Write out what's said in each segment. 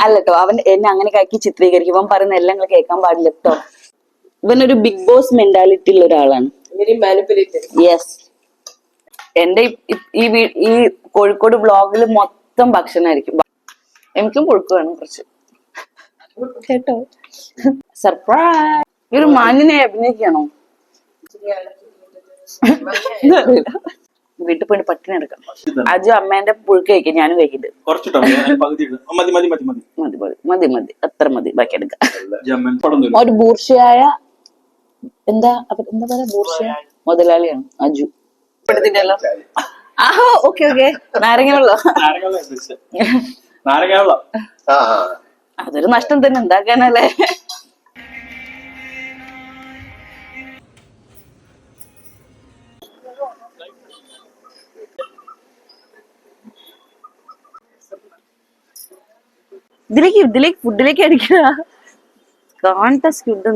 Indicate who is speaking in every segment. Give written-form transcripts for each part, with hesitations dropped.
Speaker 1: അല്ലട്ടോ, അവൻ എന്നെ അങ്ങനെ ആക്കി ചിത്രീകരിക്കും. അവൻ പറയുന്ന എല്ലാം നിങ്ങൾ കേൾക്കാൻ പാടില്ല കേട്ടോ. ഇവനൊരു ബിഗ് ബോസ് മെന്റാലിറ്റി ഉള്ള ഒരാളാണ്. യെസ്. എന്റെ ഈ കോഴിക്കോട് വ്ളോഗിൽ മൊത്തം ഭക്ഷണമായിരിക്കും. എനിക്കും പുഴുക്ക് വേണം കുറച്ച് കേട്ടോ. സർപ്രൈസ്. ഒരു മാന്യനെ അഭിനയിക്കണോ? വീട്ടിൽ പോയി പട്ടിണി എടുക്കാം. അജു അമ്മേന്റെ പുഴുക്ക് കഴിക്കാം, ഞാനും കഴിക്കുന്നുണ്ട്. മതി മതി, അത്ര മതി, ബാക്കി എടുക്കാം. ഒരു ബൂർഷയായ എന്താ പറയാ, ബൂർഷയ മുതലാളിയാണ് അജു. പെടുത്തിട്ടല്ലോ. ആഹോ, ഓക്കെ ഓക്കെ. നാരങ്ങ വെള്ളം. അതൊരു നഷ്ടം തന്നെ, എന്താക്കാനല്ലേ. ഇതിലേക്ക് ഫുഡിലേക്ക് അടിക്കുക. കോൺടസ്റ്റ് ഫുഡ്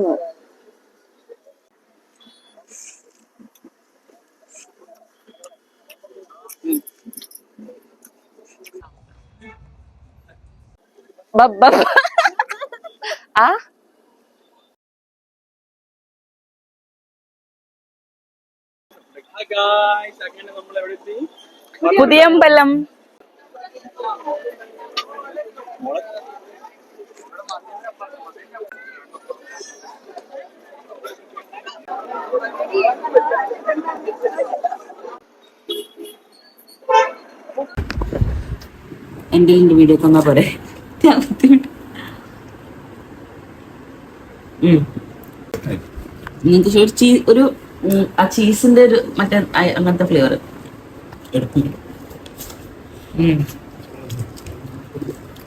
Speaker 1: ആ പുതിയമ്പലം. എന്റെ വീഡിയോ തന്നാ പോരെ. നിങ്ങൾക്ക് ഒരു ആ ചീസിന്റെ ഒരു മറ്റേ അങ്ങനത്തെ ഫ്ലേവർ എടുക്കും.